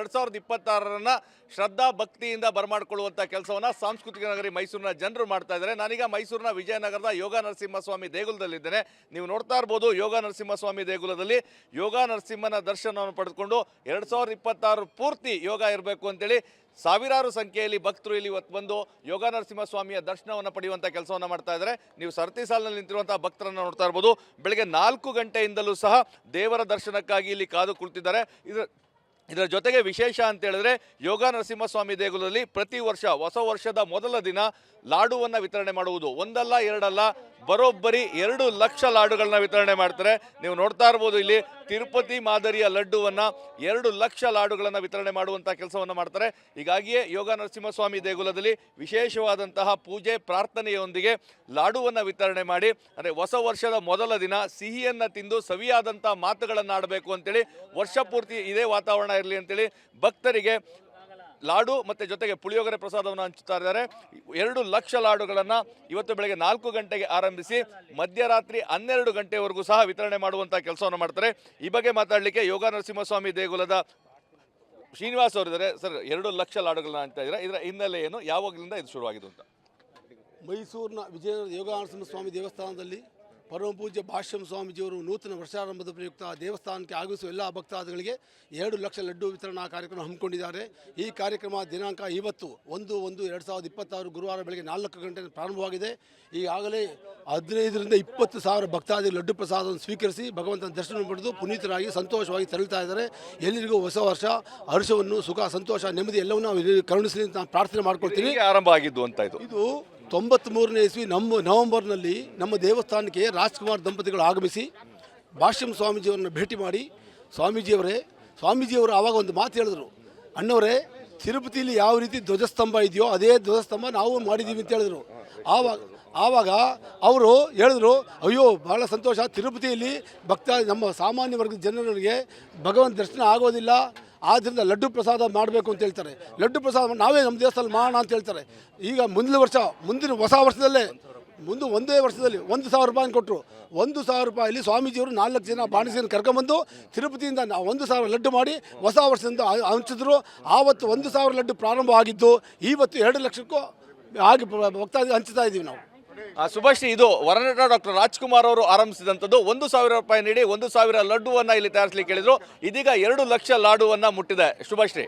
2026 ಶ್ರದ್ಧಾ ಭಕ್ತಿಯಿಂದ ಬರಮಾಡಿಕೊಳ್ಳುವಂಥ ಕೆಲಸವನ್ನು ಸಾಂಸ್ಕೃತಿಕ ನಗರಿ ಮೈಸೂರಿನ ಜನರು ಮಾಡ್ತಾ ಇದ್ದಾರೆ. ನಾನೀಗ ಮೈಸೂರಿನ ವಿಜಯನಗರದ ಯೋಗ ನರಸಿಂಹಸ್ವಾಮಿ ದೇಗುಲದಲ್ಲಿದ್ದೇನೆ. ನೀವು ನೋಡ್ತಾ ಇರ್ಬೋದು, ಯೋಗ ನರಸಿಂಹಸ್ವಾಮಿ ದೇಗುಲದಲ್ಲಿ ಯೋಗ ನರಸಿಂಹನ ದರ್ಶನವನ್ನು ಪಡೆದುಕೊಂಡು 2026 ಪೂರ್ತಿ ಯೋಗ ಇರಬೇಕು ಅಂತೇಳಿ ಸಾವಿರಾರು ಸಂಖ್ಯೆಯಲ್ಲಿ ಭಕ್ತರು ಇಲ್ಲಿ ಇವತ್ತು ಬಂದು ಯೋಗ ನರಸಿಂಹಸ್ವಾಮಿಯ ದರ್ಶನವನ್ನು ಪಡೆಯುವಂಥ ಕೆಲಸವನ್ನು ಮಾಡ್ತಾ ಇದ್ದಾರೆ. ನೀವು ಸರತಿ ಸಾಲಿನಲ್ಲಿ ನಿಂತಿರುವಂಥ ಭಕ್ತರನ್ನು ನೋಡ್ತಾ ಇರ್ಬೋದು. ಬೆಳಗ್ಗೆ 4 ಗಂಟೆಯಿಂದಲೂ ಸಹ ದೇವರ ದರ್ಶನಕ್ಕಾಗಿ ಇಲ್ಲಿ ಕಾದು ಕುಳಿತಿದ್ದಾರೆ. ಇದರ ಜೊತೆಗೆ ವಿಶೇಷ ಅಂತ ಹೇಳಿದ್ರೆ ಯೋಗ ನರಸಿಂಹಸ್ವಾಮಿ ದೇಗುಲದಲ್ಲಿ ಪ್ರತಿ ವರ್ಷ ಹೊಸ ವರ್ಷದ ಮೊದಲ ದಿನ ಲಾಡುವನ್ನು ವಿತರಣೆ ಮಾಡುವುದು. ಒಂದಲ್ಲ ಎರಡಲ್ಲ, ಬರೋಬ್ಬರಿ 2 ಲಕ್ಷ ಲಾಡುಗಳನ್ನ ವಿತರಣೆ ಮಾಡ್ತಾರೆ. ನೀವು ನೋಡ್ತಾ ಇರ್ಬೋದು, ಇಲ್ಲಿ ತಿರುಪತಿ ಮಾದರಿಯ ಲಡ್ಡುವನ್ನು 2 ಲಕ್ಷ ಲಾಡುಗಳನ್ನು ವಿತರಣೆ ಮಾಡುವಂಥ ಕೆಲಸವನ್ನು ಮಾಡ್ತಾರೆ. ಹೀಗಾಗಿಯೇ ಯೋಗ ನರಸಿಂಹಸ್ವಾಮಿ ದೇಗುಲದಲ್ಲಿ ವಿಶೇಷವಾದಂತಹ ಪೂಜೆ ಪ್ರಾರ್ಥನೆಯೊಂದಿಗೆ ಲಾಡುವನ್ನು ವಿತರಣೆ ಮಾಡಿ, ಅಂದರೆ ಹೊಸ ವರ್ಷದ ಮೊದಲ ದಿನ ಸಿಹಿಯನ್ನು ತಿಂದು ಸವಿಯಾದಂಥ ಮಾತುಗಳನ್ನು ಆಡಬೇಕು ಅಂತೇಳಿ ವರ್ಷ ಪೂರ್ತಿ ಇದೇ ವಾತಾವರಣ ಇರಲಿ ಅಂತೇಳಿ ಭಕ್ತರಿಗೆ ಲಾಡು ಮತ್ತು ಜೊತೆಗೆ ಪುಳಿಯೋಗರೆ ಪ್ರಸಾದವನ್ನು ಹಂಚುತ್ತಾ ಇದ್ದಾರೆ. 2 ಲಕ್ಷ ಲಾಡುಗಳನ್ನು ಇವತ್ತು ಬೆಳಗ್ಗೆ 4 ಗಂಟೆಗೆ ಆರಂಭಿಸಿ ಮಧ್ಯರಾತ್ರಿ 12 ಗಂಟೆವರೆಗೂ ಸಹ ವಿತರಣೆ ಮಾಡುವಂಥ ಕೆಲಸವನ್ನು ಮಾಡ್ತಾರೆ. ಈ ಬಗ್ಗೆ ಮಾತಾಡಲಿಕ್ಕೆ ಯೋಗ ನರಸಿಂಹಸ್ವಾಮಿ ದೇಗುಲದ ಶ್ರೀನಿವಾಸ್ ಅವರಿದ್ದಾರೆ. ಸರ್, 2 ಲಕ್ಷ ಲಾಡುಗಳನ್ನ ಅಂತ ಇದ್ದಾರೆ, ಇದರ ಹಿನ್ನೆಲೆ ಏನು, ಯಾವಾಗಲಿಂದ ಇದು ಶುರುವಾಗಿದೆ ಅಂತ? ಮೈಸೂರಿನ ವಿಜಯನಗರದ ಯೋಗ ನರಸಿಂಹಸ್ವಾಮಿ ದೇವಸ್ಥಾನದಲ್ಲಿ ಪರಮ ಪೂಜ್ಯ ಭಾಷ್ಯಂ ಸ್ವಾಮೀಜಿಯವರು ನೂತನ ವರ್ಷಾರಂಭದ ಪ್ರಯುಕ್ತ ದೇವಸ್ಥಾನಕ್ಕೆ ಆಗಮಿಸುವ ಎಲ್ಲ ಭಕ್ತಾದಿಗಳಿಗೆ 2 ಲಕ್ಷ ಲಡ್ಡು ವಿತರಣಾ ಕಾರ್ಯಕ್ರಮ ಹಮ್ಮಿಕೊಂಡಿದ್ದಾರೆ. ಈ ಕಾರ್ಯಕ್ರಮ ದಿನಾಂಕ ಇವತ್ತು 1/1/2026 ಗುರುವಾರ ಬೆಳಗ್ಗೆ 4 ಗಂಟೆ ಪ್ರಾರಂಭವಾಗಿದೆ. ಈಗಾಗಲೇ 15ರಿಂದ 20 ಸಾವಿರ ಭಕ್ತಾದಿಗಳು ಲಡ್ಡು ಪ್ರಸಾದವನ್ನು ಸ್ವೀಕರಿಸಿ ಭಗವಂತನ ದರ್ಶನ ಪಡೆದು ಪುನೀತರಾಗಿ ಸಂತೋಷವಾಗಿ ತೆರಳುತ್ತಾ ಇದ್ದಾರೆ. ಎಲ್ಲರಿಗೂ ಹೊಸ ವರ್ಷ ಹರ್ಷವನ್ನು, ಸುಖ, ಸಂತೋಷ, ನೆಮ್ಮದಿ ಎಲ್ಲವನ್ನೂ ಕರುಣಿಸಲಿ ಅಂತ ಪ್ರಾರ್ಥನೆ ಮಾಡ್ಕೊಳ್ತೀನಿ. ಆರಂಭ ಆಗಿದ್ದು ಅಂತ ಇದು 93ನೇ ಇಸ್ವಿ ನವೆಂಬರ್ನಲ್ಲಿ ನಮ್ಮ ದೇವಸ್ಥಾನಕ್ಕೆ ರಾಜ್ಕುಮಾರ್ ದಂಪತಿಗಳು ಆಗಮಿಸಿ ಭಾಷ್ಯಂ ಸ್ವಾಮೀಜಿಯವರನ್ನು ಭೇಟಿ ಮಾಡಿ, ಸ್ವಾಮೀಜಿಯವರು ಆವಾಗ ಒಂದು ಮಾತು ಹೇಳಿದ್ರು, ಅಣ್ಣವರೇ, ತಿರುಪತಿಯಲ್ಲಿ ಯಾವ ರೀತಿ ಧ್ವಜಸ್ತಂಭ ಇದೆಯೋ ಅದೇ ಧ್ವಜಸ್ತಂಭ ನಾವು ಮಾಡಿದ್ದೀವಿ ಅಂತ ಹೇಳಿದ್ರು. ಆವಾಗ ಅವರು ಹೇಳಿದ್ರು, ಅಯ್ಯೋ ಬಹಳ ಸಂತೋಷ, ತಿರುಪತಿಯಲ್ಲಿ ನಮ್ಮ ಸಾಮಾನ್ಯ ವರ್ಗದ ಜನರಿಗೆ ಭಗವಂತ ದರ್ಶನ ಆಗೋದಿಲ್ಲ, ಆದ್ದರಿಂದ ಲಡ್ಡು ಪ್ರಸಾದ ಮಾಡಬೇಕು ಅಂತ ಹೇಳ್ತಾರೆ. ಲಡ್ಡು ಪ್ರಸಾದ ನಾವೇ ನಮ್ಮ ದೇವಸ್ಥಾನದಲ್ಲಿ ಮಾಡೋಣ ಅಂತ ಹೇಳ್ತಾರೆ. ಈಗ ಮುಂದಿನ ಹೊಸ ವರ್ಷದಲ್ಲೇ ಒಂದೇ ವರ್ಷದಲ್ಲಿ 1,000 ರೂಪಾಯಿ ಕೊಟ್ಟರು. 1,000 ರೂಪಾಯಲ್ಲಿ ಸ್ವಾಮೀಜಿಯವರು 4 ಜನ ಬಾಣಸಿಯನ್ನು ಕರ್ಕೊಂಬಂದು ತಿರುಪತಿಯಿಂದ 1,000 ಲಡ್ಡು ಮಾಡಿ ಹೊಸ ವರ್ಷದಿಂದ ಹಂಚಿದ್ರು. ಆವತ್ತು 1,000 ಲಡ್ಡು ಪ್ರಾರಂಭ ಆಗಿದ್ದು ಇವತ್ತು 2 ಲಕ್ಷಕ್ಕೂ ಆಗಿ ಭಕ್ತಾದಿ ಹಂಚ್ತಾ ಇದ್ದೀವಿ ನಾವು. ಶುಭಶ್ರೀ, ಇದು ವರನಟ ಡಾಕ್ಟರ್ ರಾಜ್ಕುಮಾರ್ ಅವರು ಆರಂಭಿಸಿದಂಥದ್ದು. 1,000 ರೂಪಾಯಿ ನೀಡಿ 1,000 ಲಡ್ಡುವನ್ನು ಇಲ್ಲಿ ತಯಾರಿಸಲಿಕ್ಕೆ ಹೇಳಿದ್ರು. ಇದೀಗ 2 ಲಕ್ಷ ಲಾಡುವನ್ನು ಮುಟ್ಟಿದೆ. ಶುಭಶ್ರೀ.